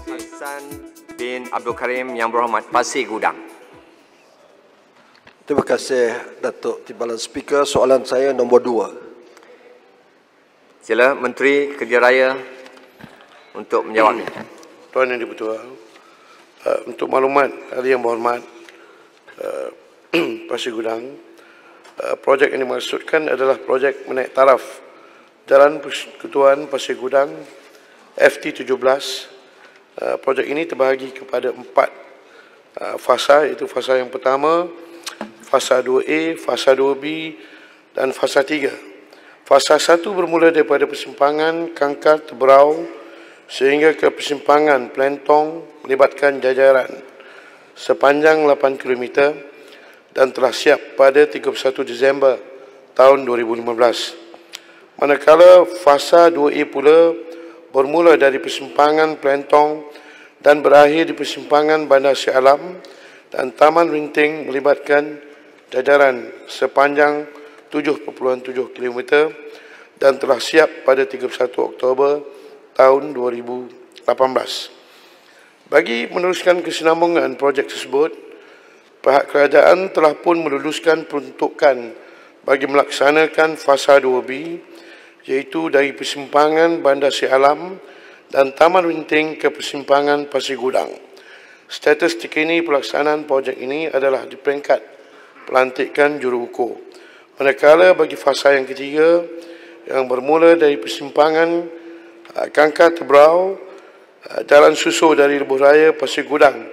Hasan bin Abdul Karim Yang Berhormat, Pasir Gudang. Terima kasih Datuk Timbalan Speaker. Soalan saya nombor 2. Sila Menteri Kerja Raya untuk menjawabnya. Tuan Yang Dipertua, untuk maklumat ahli yang berhormat, Pasir Gudang, projek yang dimaksudkan adalah projek menaik taraf Jalan Persekutuan Pasir Gudang FT17. Projek ini terbahagi kepada 4 fasa, iaitu fasa yang pertama, fasa 2A, fasa 2B dan fasa 3. Fasa 1 bermula daripada persimpangan Kangkar Teberau sehingga ke persimpangan Plentong melibatkan jajaran sepanjang 8 km dan telah siap pada 31 Disember tahun 2015. Manakala fasa 2A pula bermula dari persimpangan Plentong dan berakhir di persimpangan Bandar Shah Alam dan Taman Rinting melibatkan jajaran sepanjang 7.7 km dan telah siap pada 31 Oktober tahun 2018. Bagi meneruskan kesinambungan projek tersebut, pihak kerajaan telah pun meluluskan peruntukan bagi melaksanakan fasa 2B, iaitu dari persimpangan Bandar Shah Alam dan Taman Rinting ke persimpangan Pasir Gudang. Status terkini pelaksanaan projek ini adalah di peringkat pelantikan juruukur. Manakala bagi fasa yang ketiga yang bermula dari persimpangan Kangkar Teberau, jalan susul dari Lebuh Raya Pasir Gudang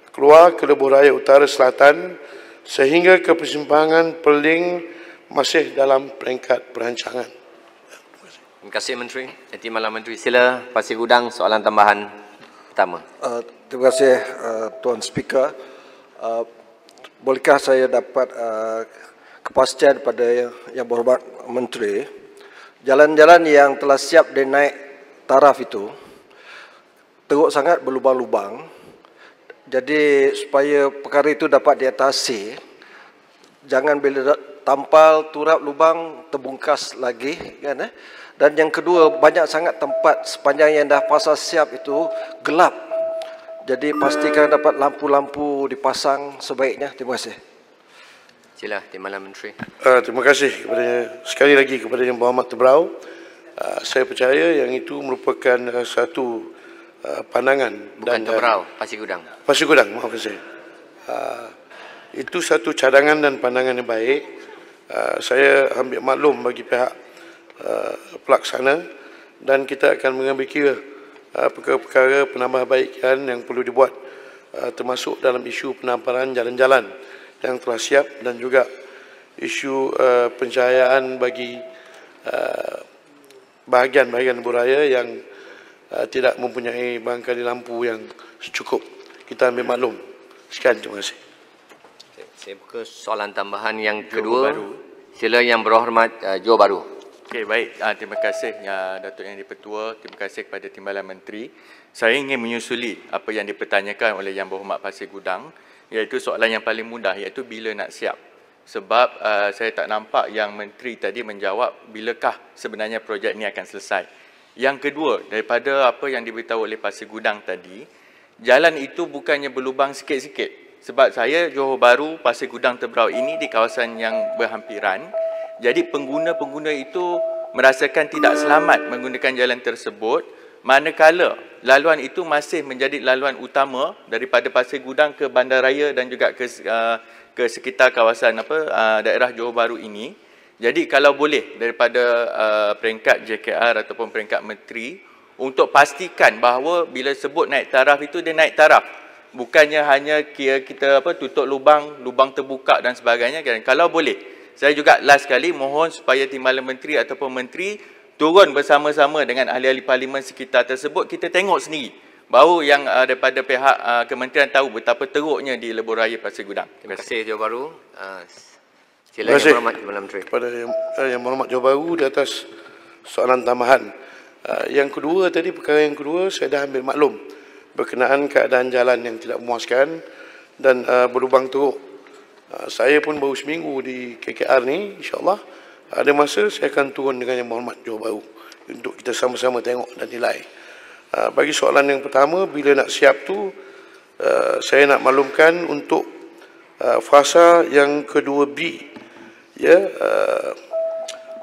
keluar ke Lebuh Raya Utara Selatan sehingga ke persimpangan Perling masih dalam peringkat perancangan. Terima kasih Menteri. Timbalan Menteri, sila Pasir Gudang soalan tambahan pertama. Terima kasih Tuan Speaker. Bolehkah saya dapat kepastian pada yang berhormat Menteri, jalan-jalan yang telah siap dinaik taraf itu teruk sangat berlubang-lubang. Jadi supaya perkara itu dapat diatasi, jangan bila tampal turap lubang terbungkas lagi, kan? Dan yang kedua, banyak sangat tempat sepanjang yang dah pasal siap itu gelap. Jadi pastikan dapat lampu-lampu dipasang sebaiknya. Terima kasih. Sila Timbalan Menteri. Terima kasih sekali lagi kepada Yang Berhormat Teberau. Saya percaya yang itu merupakan satu pandangan. Bukan Teberau, Pasir Gudang. Pasir Gudang, maafkan saya. Itu satu cadangan dan pandangan yang baik. Saya ambil maklum bagi pihak pelaksana dan kita akan mengambil kira perkara-perkara penambahbaikan yang perlu dibuat, termasuk dalam isu penamparan jalan-jalan yang telah siap dan juga isu pencahayaan bagi bahagian-bahagian lebuh raya yang tidak mempunyai barangkali lampu yang cukup. Kita ambil maklum. Sekian, terima kasih. Saya buka soalan tambahan yang kedua. Sila Yang Berhormat Johor Bahru. Okey, baik. Terima kasih Datuk Yang Dipertua. Terima kasih kepada Timbalan Menteri. Saya ingin menyusuli apa yang dipertanyakan oleh Yang Berhormat Pasir Gudang, iaitu soalan yang paling mudah, iaitu bila nak siap. Sebab saya tak nampak yang Menteri tadi menjawab bilakah sebenarnya projek ini akan selesai. Yang kedua, daripada apa yang diberitahu oleh Pasir Gudang tadi, jalan itu bukannya berlubang sikit-sikit. Sebab saya Johor Bahru, Pasir Gudang, Teberau ini di kawasan yang berhampiran. Jadi pengguna-pengguna itu merasakan tidak selamat menggunakan jalan tersebut, manakala laluan itu masih menjadi laluan utama daripada Pasir Gudang ke Bandaraya dan juga ke sekitar kawasan daerah Johor Bahru ini. Jadi kalau boleh daripada peringkat JKR ataupun peringkat Menteri untuk pastikan bahawa bila sebut naik taraf itu dia naik taraf, bukannya hanya kita tutup lubang terbuka dan sebagainya. Kalau boleh, saya juga last kali mohon supaya Timbalan Menteri ataupun Menteri turun bersama-sama dengan ahli-ahli parlimen sekitar tersebut. Kita tengok sendiri bahawa yang daripada pihak kementerian tahu betapa teruknya di lebuh raya Pasir Gudang. Terima kasih Johor Bahru. Sila Yang Berhormat Timbalan Menteri. Kepada Yang Berhormat Johor Bahru di atas soalan tambahan. Yang kedua tadi, perkara yang kedua, saya dah ambil maklum berkenaan keadaan jalan yang tidak memuaskan dan berlubang teruk. Saya pun baru seminggu di KKR ni, insyaAllah Ada masa saya akan turun dengan Yang Berhormat Johor Bahru untuk kita sama-sama tengok dan nilai. Bagi soalan yang pertama, bila nak siap tu, saya nak maklumkan untuk fasa yang kedua B, ya,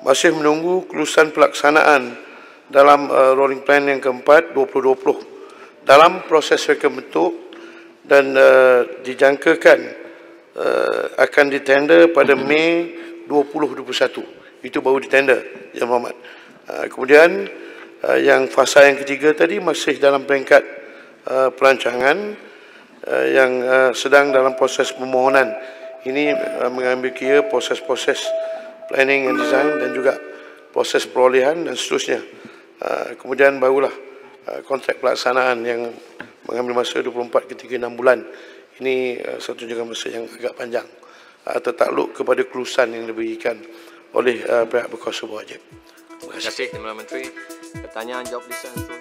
masih menunggu kelulusan pelaksanaan dalam rolling plan yang keempat 2020 dalam proses reka bentuk dan dijangkakan akan ditender pada Mei 2021. Itu baru ditender, Yang Berhormat. Kemudian yang fasa yang ketiga tadi masih dalam peringkat perancangan yang sedang dalam proses permohonan. Ini mengambil kira proses-proses planning and design dan juga proses perolehan dan seterusnya. Kemudian barulah kontrak pelaksanaan yang mengambil masa 24 ke 36 bulan. Ini satu jangka masa yang agak panjang, tertakluk kepada kelulusan yang diberikan oleh pihak berkuasa berwajib. Terima kasih, Timbalan Menteri. Pertanyaan jawab lisan.